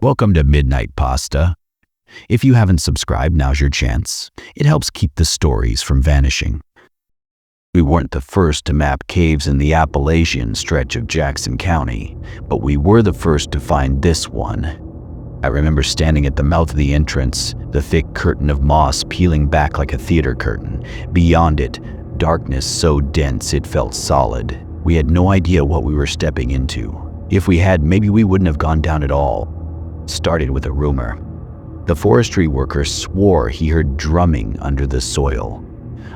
Welcome to Midnight Pasta. If you haven't subscribed, now's your chance. It helps keep the stories from vanishing. We weren't the first to map caves in the Appalachian stretch of Jackson County, but we were the first to find this one. I remember standing at the mouth of the entrance, the thick curtain of moss peeling back like a theater curtain. Beyond it, darkness so dense it felt solid. We had no idea what we were stepping into. If we had, maybe we wouldn't have gone down at all. Started with a rumor. The forestry worker swore he heard drumming under the soil.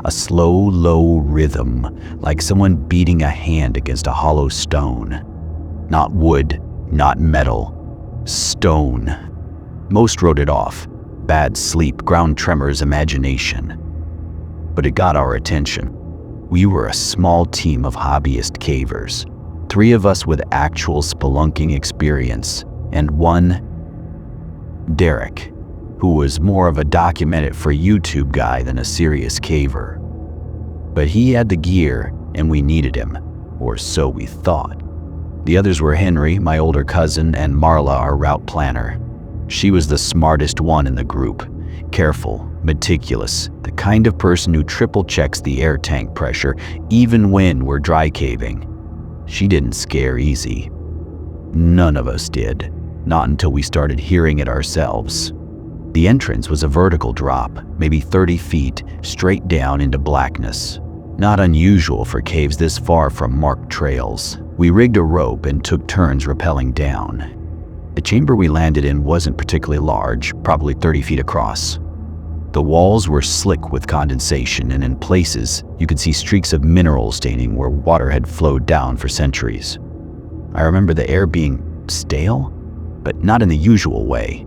A slow, low rhythm, like someone beating a hand against a hollow stone. Not wood, not metal. Stone. Most wrote it off. Bad sleep, ground tremors, imagination. But it got our attention. We were a small team of hobbyist cavers. 3 of us with actual spelunking experience, and one, Derek, who was more of a document it for YouTube guy than a serious caver. But he had the gear, and we needed him, or so we thought. The others were Henry, my older cousin, and Marla, our route planner. She was the smartest one in the group. Careful, meticulous, the kind of person who triple checks the air tank pressure even when we're dry caving. She didn't scare easy. None of us did, not until we started hearing it ourselves. The entrance was a vertical drop, maybe 30 feet, straight down into blackness. Not unusual for caves this far from marked trails. We rigged a rope and took turns rappelling down. The chamber we landed in wasn't particularly large, probably 30 feet across. The walls were slick with condensation, and in places, you could see streaks of mineral staining where water had flowed down for centuries. I remember the air being stale, but not in the usual way.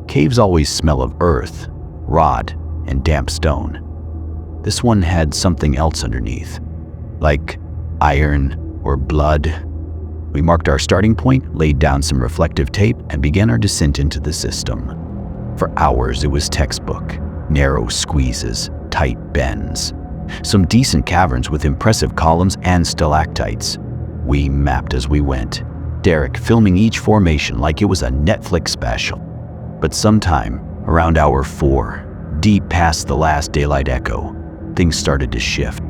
Caves always smell of earth, rot, and damp stone. This one had something else underneath, like iron or blood. We marked our starting point, laid down some reflective tape, and began our descent into the system. For hours, it was textbook. Narrow squeezes, tight bends. Some decent caverns with impressive columns and stalactites. We mapped as we went, Derek filming each formation like it was a Netflix special. But sometime, around hour 4, deep past the last daylight echo, things started to shift.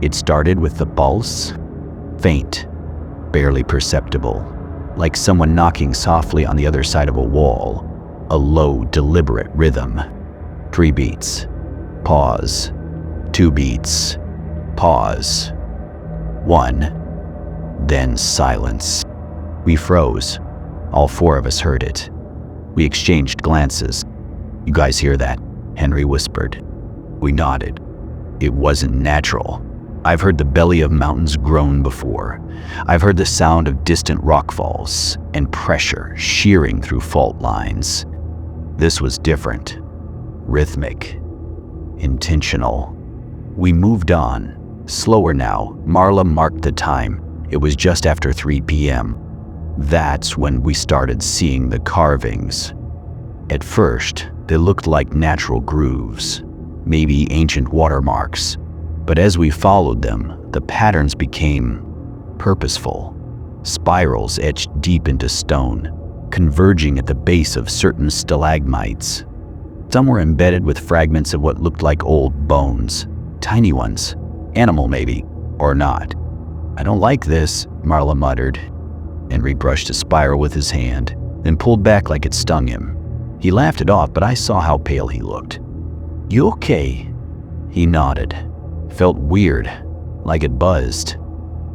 It started with the pulse, faint, barely perceptible, like someone knocking softly on the other side of a wall, a low, deliberate rhythm. 3 beats, pause, 2 beats, pause, 1, then silence. We froze. All 4 of us heard it. We exchanged glances. "You guys hear that?" Henry whispered. We nodded. It wasn't natural. I've heard the belly of mountains groan before. I've heard the sound of distant rockfalls and pressure shearing through fault lines. This was different. Rhythmic. Intentional. We moved on. Slower now. Marla marked the time. It was just after 3 p.m. That's when we started seeing the carvings. At first, they looked like natural grooves, maybe ancient watermarks. But as we followed them, the patterns became purposeful. Spirals etched deep into stone, converging at the base of certain stalagmites. Some were embedded with fragments of what looked like old bones, tiny ones, animal maybe, or not. "I don't like this," Marla muttered. Henry brushed a spiral with his hand, then pulled back like it stung him. He laughed it off, but I saw how pale he looked. "You okay?" He nodded. Felt weird, like it buzzed.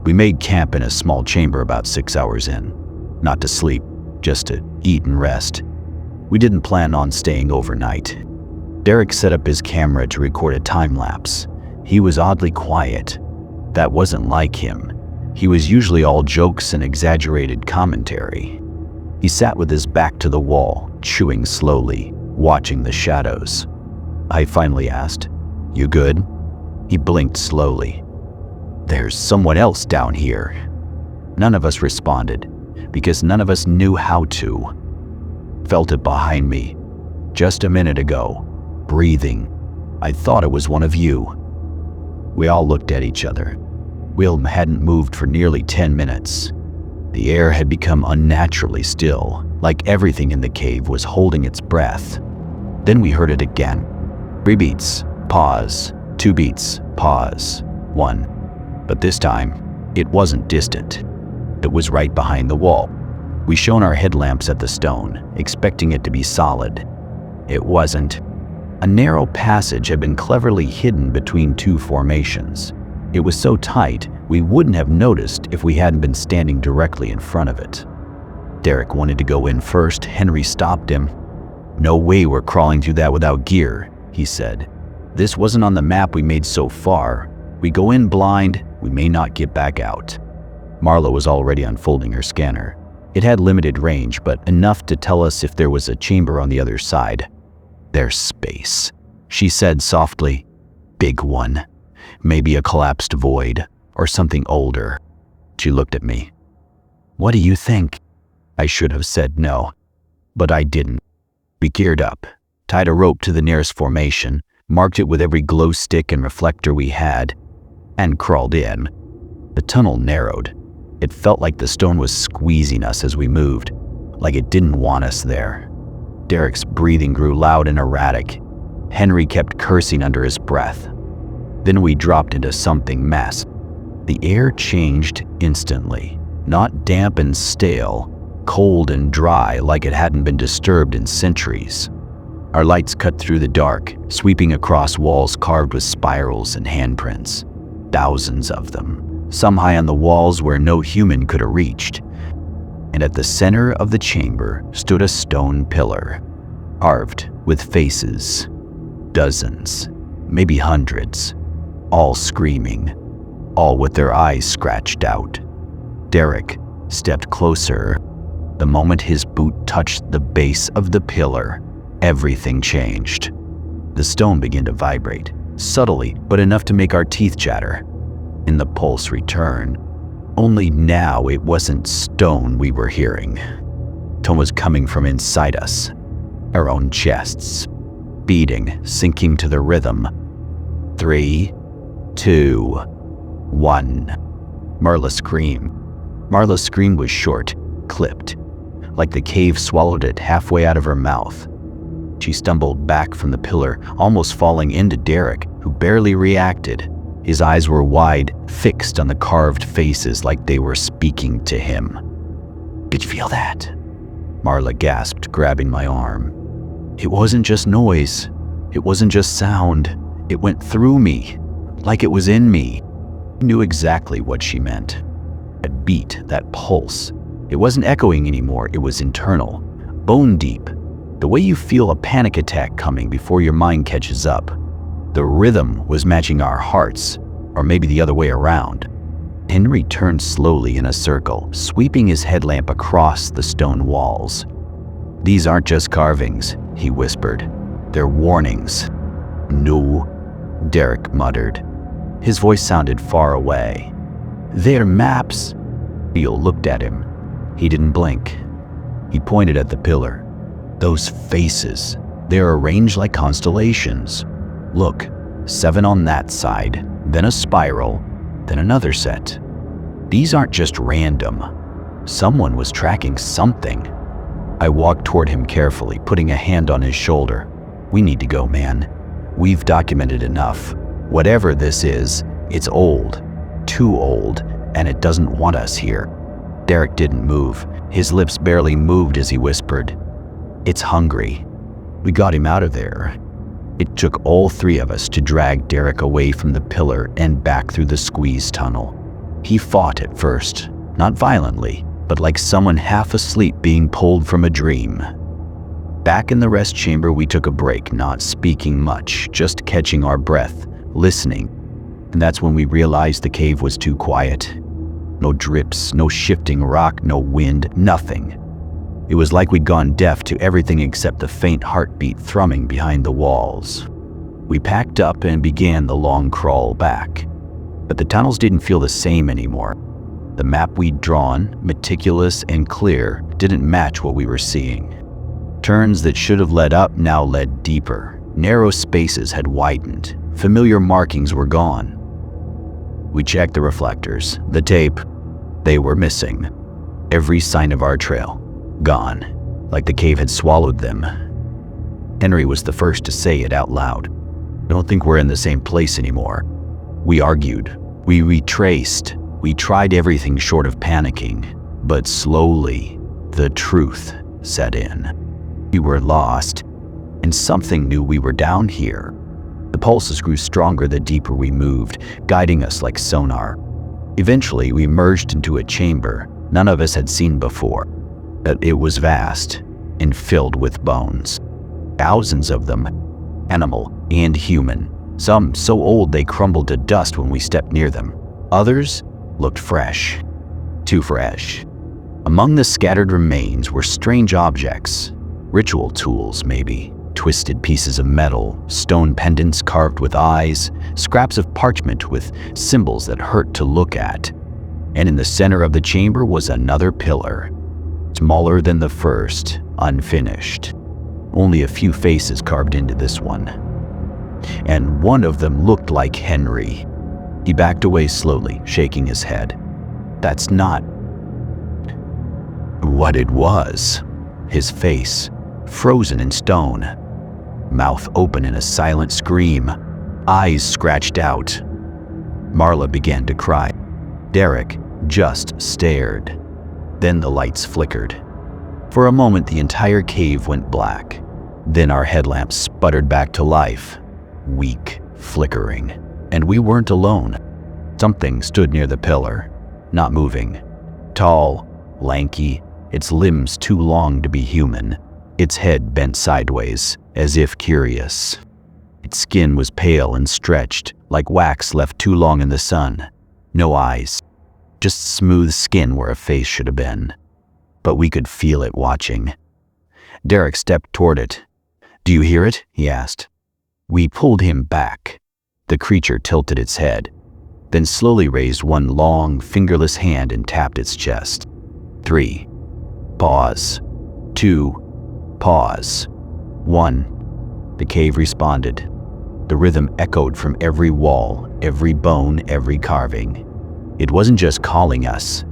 We made camp in a small chamber about 6 hours in. Not to sleep, just to eat and rest. We didn't plan on staying overnight. Derek set up his camera to record a time lapse. He was oddly quiet. That wasn't like him. He was usually all jokes and exaggerated commentary. He sat with his back to the wall, chewing slowly, watching the shadows. I finally asked, "You good?" He blinked slowly. "There's someone else down here." None of us responded, because none of us knew how to. Felt it behind me, just a minute ago, breathing. I thought it was one of you. We all looked at each other. Will hadn't moved for nearly 10 minutes. The air had become unnaturally still, like everything in the cave was holding its breath. Then we heard it again. 3 beats, pause, 2 beats, pause, 1. But this time, it wasn't distant. It was right behind the wall. We shone our headlamps at the stone, expecting it to be solid. It wasn't. A narrow passage had been cleverly hidden between 2 formations. It was so tight, we wouldn't have noticed if we hadn't been standing directly in front of it. Derek wanted to go in first. Henry stopped him. "No way we're crawling through that without gear," he said. "This wasn't on the map we made so far. We go in blind, we may not get back out." Marla was already unfolding her scanner. It had limited range, but enough to tell us if there was a chamber on the other side. "There's space," she said softly. "Big one. Maybe a collapsed void, or something older." She looked at me. "What do you think?" I should have said no, but I didn't. We geared up, tied a rope to the nearest formation, marked it with every glow stick and reflector we had, and crawled in. The tunnel narrowed. It felt like the stone was squeezing us as we moved, like it didn't want us there. Derek's breathing grew loud and erratic. Henry kept cursing under his breath. Then we dropped into something massive. The air changed instantly, not damp and stale, cold and dry like it hadn't been disturbed in centuries. Our lights cut through the dark, sweeping across walls carved with spirals and handprints. Thousands of them, some high on the walls where no human could have reached. And at the center of the chamber stood a stone pillar, carved with faces. Dozens, maybe hundreds, all screaming, all with their eyes scratched out. Derek stepped closer. The moment his boot touched the base of the pillar, everything changed. The stone began to vibrate, subtly, but enough to make our teeth chatter. And the pulse returned. Only now it wasn't stone we were hearing. Tone was coming from inside us, our own chests, beating, sinking to the rhythm. 3, 2, 1. Marla's scream. Marla's scream was short, clipped, like the cave swallowed it halfway out of her mouth. She stumbled back from the pillar, almost falling into Derek, who barely reacted. His eyes were wide, fixed on the carved faces like they were speaking to him. "Did you feel that?" Marla gasped, grabbing my arm. "It wasn't just noise. It wasn't just sound. It went through me, like it was in me." I knew exactly what she meant. That beat, that pulse. It wasn't echoing anymore, it was internal, bone deep. The way you feel a panic attack coming before your mind catches up. The rhythm was matching our hearts, or maybe the other way around. Henry turned slowly in a circle, sweeping his headlamp across the stone walls. "These aren't just carvings," he whispered. "They're warnings." "No," Derek muttered. His voice sounded far away. "They're maps." Theo looked at him. He didn't blink. He pointed at the pillar. "Those faces, they're arranged like constellations. Look, 7 on that side, then a spiral, then another set. These aren't just random. Someone was tracking something." I walked toward him carefully, putting a hand on his shoulder. "We need to go, man. We've documented enough. Whatever this is, it's old, too old, and it doesn't want us here." Derek didn't move. His lips barely moved as he whispered, "It's hungry." We got him out of there. It took all 3 of us to drag Derek away from the pillar and back through the squeeze tunnel. He fought at first, not violently, but like someone half asleep being pulled from a dream. Back in the rest chamber, we took a break, not speaking much, just catching our breath, listening. And that's when we realized the cave was too quiet. No drips, no shifting rock, no wind, nothing. It was like we'd gone deaf to everything except the faint heartbeat thrumming behind the walls. We packed up and began the long crawl back. But the tunnels didn't feel the same anymore. The map we'd drawn, meticulous and clear, didn't match what we were seeing. Turns that should have led up now led deeper. Narrow spaces had widened. Familiar markings were gone. We checked the reflectors, the tape. They were missing. Every sign of our trail, gone. like the cave had swallowed them. Henry was the first to say it out loud. "I don't think we're in the same place anymore." We argued. We retraced. We tried everything short of panicking. But slowly, the truth set in. We were lost, and something knew we were down here. The pulses grew stronger the deeper we moved, guiding us like sonar. Eventually, we emerged into a chamber none of us had seen before. But it was vast and filled with bones. Thousands of them, animal and human. Some so old they crumbled to dust when we stepped near them. Others looked fresh. Too fresh. Among the scattered remains were strange objects. Ritual tools, maybe. Twisted pieces of metal, stone pendants carved with eyes, scraps of parchment with symbols that hurt to look at. And in the center of the chamber was another pillar, smaller than the first, unfinished. Only a few faces carved into this one. And one of them looked like Henry. He backed away slowly, shaking his head. That's not what it was. His face, frozen in stone. Mouth open in a silent scream. Eyes scratched out. Marla began to cry. Derek just stared. Then the lights flickered. For a moment, the entire cave went black. Then our headlamps sputtered back to life. Weak, flickering. And we weren't alone. Something stood near the pillar, not moving. Tall, lanky, its limbs too long to be human. Its head bent sideways, as if curious. Its skin was pale and stretched, like wax left too long in the sun. No eyes, just smooth skin where a face should have been. But we could feel it watching. Derek stepped toward it. "Do you hear it?" he asked. We pulled him back. The creature tilted its head, then slowly raised one long, fingerless hand and tapped its chest. 3. Pause. 2. Pause. 1. The cave responded. The rhythm echoed from every wall, every bone, every carving. It wasn't just calling us,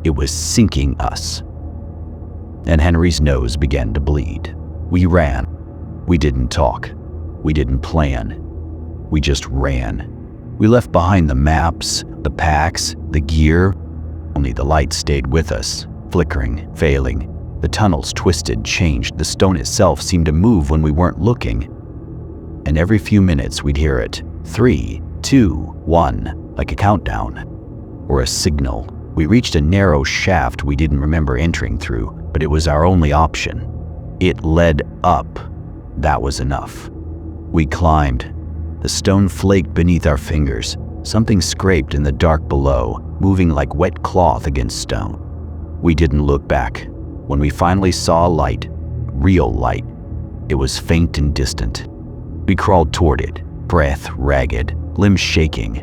it was sinking us. And Henry's nose began to bleed. We ran. We didn't talk. We didn't plan. We just ran. We left behind the maps, the packs, the gear. Only the lights stayed with us, flickering, failing. The tunnels twisted, changed. The stone itself seemed to move when we weren't looking. And every few minutes we'd hear it. 3, 2, 1, like a countdown. Or a signal. We reached a narrow shaft we didn't remember entering through, but it was our only option. It led up. That was enough. We climbed. The stone flaked beneath our fingers. Something scraped in the dark below, moving like wet cloth against stone. We didn't look back. When we finally saw light, real light, it was faint and distant. We crawled toward it, breath ragged, limbs shaking,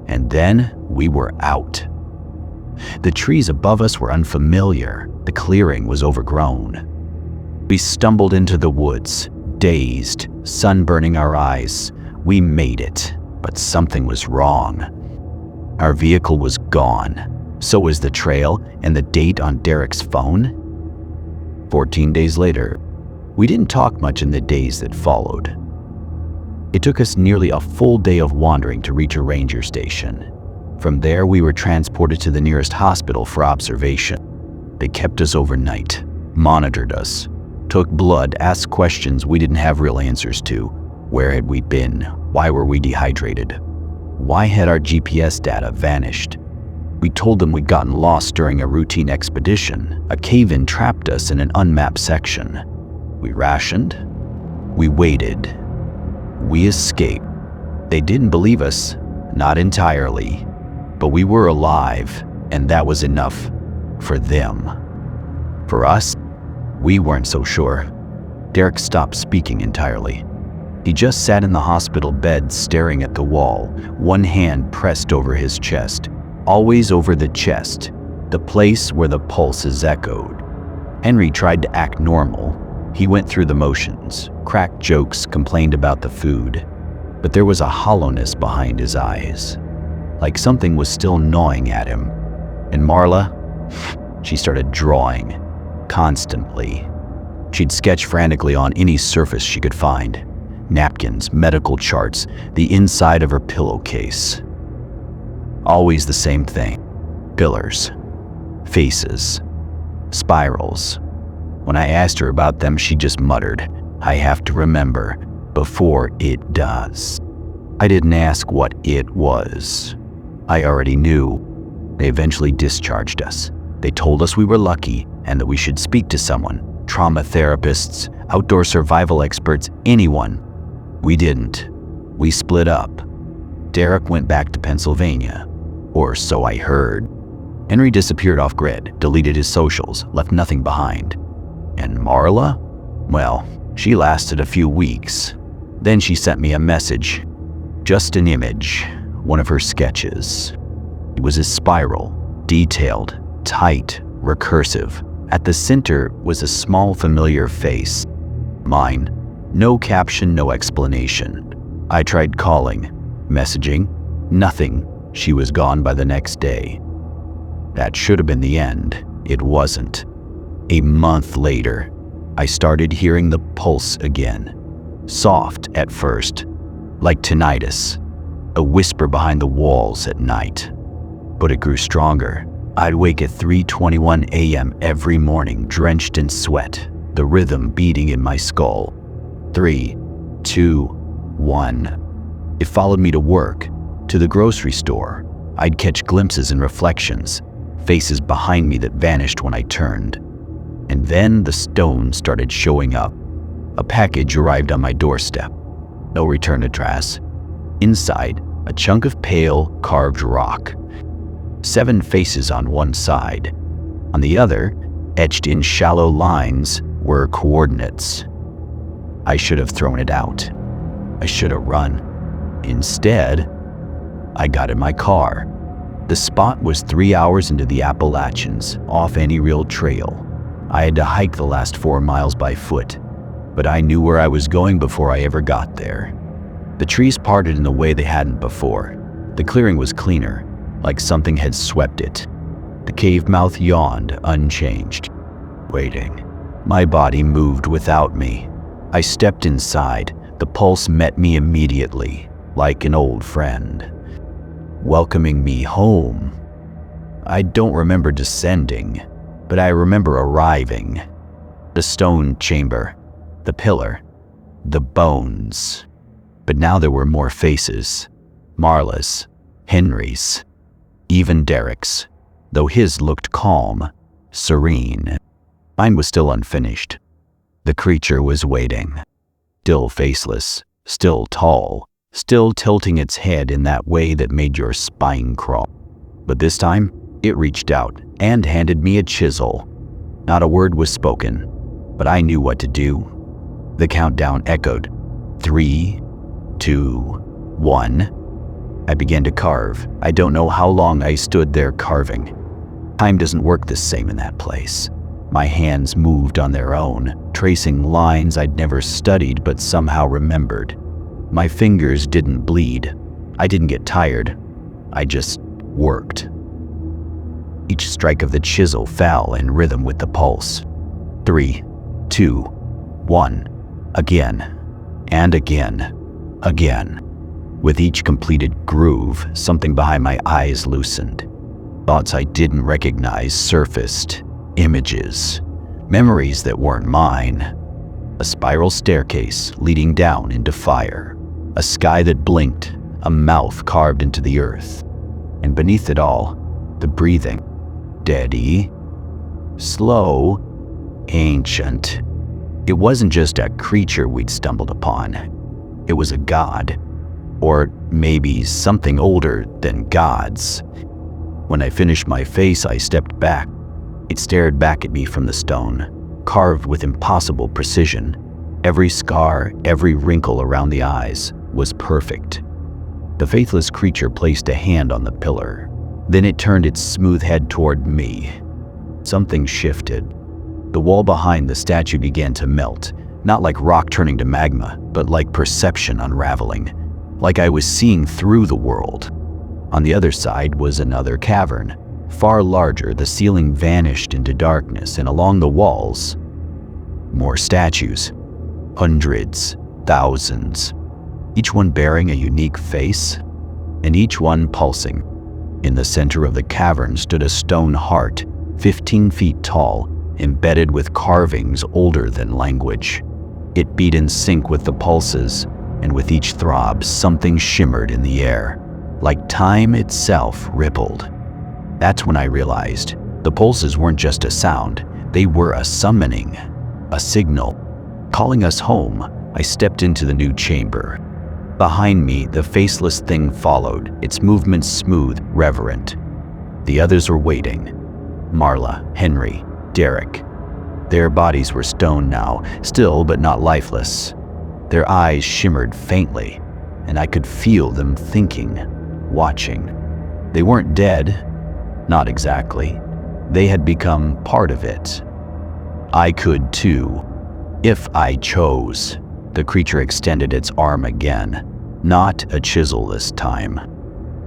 and then we were out. The trees above us were unfamiliar. The clearing was overgrown. We stumbled into the woods, dazed, sun burning our eyes. We made it, but something was wrong. Our vehicle was gone. So was the trail and the date on Derek's phone. 14 days later, we didn't talk much in the days that followed. It took us nearly a full day of wandering to reach a ranger station. From there, we were transported to the nearest hospital for observation. They kept us overnight, monitored us, took blood, asked questions we didn't have real answers to. Where had we been? Why were we dehydrated? Why had our GPS data vanished? We told them we'd gotten lost during a routine expedition. A cave-in trapped us in an unmapped section. We rationed. We waited. We escaped. They didn't believe us, not entirely. But we were alive, and that was enough for them. For us, we weren't so sure. Derek stopped speaking entirely. He just sat in the hospital bed staring at the wall, one hand pressed over his chest, always over the chest, the place where the pulses echoed. Henry tried to act normal. He went through the motions, cracked jokes, complained about the food, but there was a hollowness behind his eyes, like something was still gnawing at him. And Marla, she started drawing, constantly. She'd sketch frantically on any surface she could find. Napkins, medical charts, the inside of her pillowcase. Always the same thing. Pillars, faces, spirals. When I asked her about them, she just muttered, "I have to remember before it does." I didn't ask what it was. I already knew. They eventually discharged us. They told us we were lucky and that we should speak to someone. Trauma therapists, outdoor survival experts, anyone. We didn't. We split up. Derek went back to Pennsylvania. Or so I heard. Henry disappeared off-grid, deleted his socials, left nothing behind. And Marla? Well, she lasted a few weeks. Then she sent me a message. Just an image. One of her sketches. It was a spiral, detailed, tight, recursive. At the center was a small familiar face. Mine. No caption, no explanation. I tried calling, messaging, nothing. She was gone by the next day. That should have been the end. It wasn't. A month later, I started hearing the pulse again. Soft at first, like tinnitus, a whisper behind the walls at night. But it grew stronger. I'd wake at 3:21 a.m. every morning, drenched in sweat, the rhythm beating in my skull. 3, 2, 1. It followed me to work, to the grocery store. I'd catch glimpses and reflections, faces behind me that vanished when I turned. And then the stone started showing up. A package arrived on my doorstep. No return address. Inside, a chunk of pale, carved rock. 7 faces on one side. On the other, etched in shallow lines, were coordinates. I should have thrown it out. I should have run. Instead, I got in my car. The spot was 3 hours into the Appalachians, off any real trail. I had to hike the last 4 miles by foot, but I knew where I was going before I ever got there. The trees parted in a way they hadn't before. The clearing was cleaner, like something had swept it. The cave mouth yawned, unchanged, waiting. My body moved without me. I stepped inside. The pulse met me immediately, like an old friend, welcoming me home. I don't remember descending, but I remember arriving. The stone chamber, the pillar, the bones. But now there were more faces. Marla's, Henry's, even Derek's, though his looked calm, serene. Mine was still unfinished. The creature was waiting, still faceless, still tall, still tilting its head in that way that made your spine crawl. But this time, it reached out and handed me a chisel. Not a word was spoken, but I knew what to do. The countdown echoed. 3, 2, 1. I began to carve. I don't know how long I stood there carving. Time doesn't work the same in that place. My hands moved on their own, tracing lines I'd never studied but somehow remembered. My fingers didn't bleed. I didn't get tired. I just worked. Each strike of the chisel fell in rhythm with the pulse. 3, 2, 1. Again. And again. Again. With each completed groove, something behind my eyes loosened. Thoughts I didn't recognize surfaced. Images. Memories that weren't mine. A spiral staircase leading down into fire. A sky that blinked. A mouth carved into the earth. And beneath it all, the breathing. Steady. Slow. Ancient. It wasn't just a creature we'd stumbled upon. It was a god. Or maybe something older than gods. When I finished my face, I stepped back. It stared back at me from the stone, carved with impossible precision. Every scar, every wrinkle around the eyes was perfect. The faithless creature placed a hand on the pillar. Then it turned its smooth head toward me. Something shifted. The wall behind the statue began to melt, not like rock turning to magma, but like perception unraveling. Like I was seeing through the world. On the other side was another cavern. Far larger, the ceiling vanished into darkness, and along the walls, More statues. Hundreds, thousands. Each one bearing a unique face, and each one pulsing. In the center of the cavern stood a stone heart, 15 feet tall, embedded with carvings older than language. It beat in sync with the pulses, and with each throb, something shimmered in the air, like time itself rippled. That's when I realized the pulses weren't just a sound, they were a summoning, a signal, calling us home. I stepped into the new chamber. Behind me, the faceless thing followed, its movements smooth, reverent. The others were waiting. Marla, Henry, Derek. Their bodies were stone now, still but not lifeless. Their eyes shimmered faintly, and I could feel them thinking, watching. They weren't dead, not exactly. They had become part of it. I could too, if I chose. The creature extended its arm again, not a chisel this time.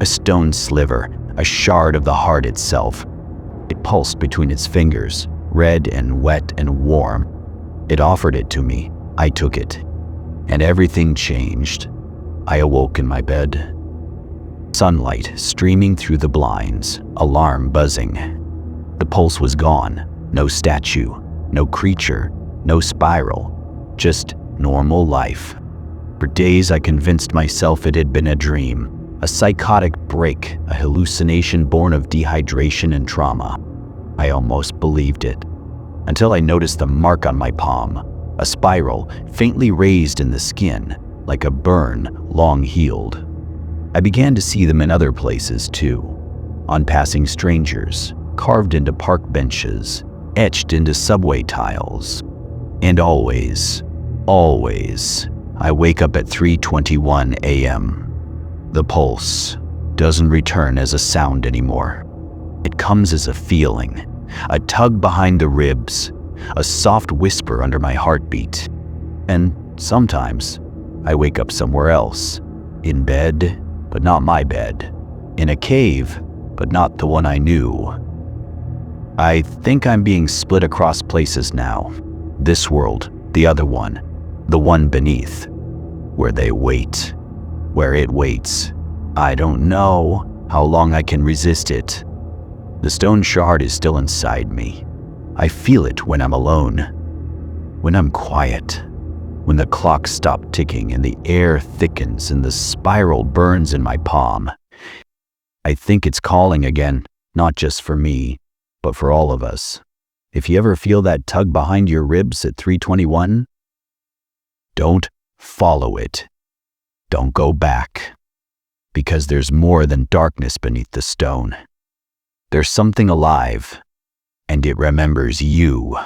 A stone sliver, a shard of the heart itself. It pulsed between its fingers, red and wet and warm. It offered it to me. I took it. And everything changed. I awoke in my bed. Sunlight streaming through the blinds, alarm buzzing. The pulse was gone. No statue, no creature, no spiral, just normal life. For days I convinced myself it had been a dream, a psychotic break, a hallucination born of dehydration and trauma. I almost believed it, until I noticed the mark on my palm, a spiral faintly raised in the skin, like a burn long healed. I began to see them in other places too, on passing strangers, carved into park benches, etched into subway tiles. And always, I wake up at 3:21 a.m. The pulse doesn't return as a sound anymore. It comes as a feeling, a tug behind the ribs, a soft whisper under my heartbeat. And sometimes I wake up somewhere else, in bed, but not my bed, in a cave, but not the one I knew. I think I'm being split across places now. This world, the other one, the one beneath, where they wait, where it waits. I don't know how long I can resist it. The stone shard is still inside me. I feel it when I'm alone, when I'm quiet, when the clock stops ticking and the air thickens and the spiral burns in my palm. I think it's calling again, not just for me, but for all of us. If you ever feel that tug behind your ribs at 3:21, don't follow it. Don't go back. Because there's more than darkness beneath the stone. There's something alive, and it remembers you.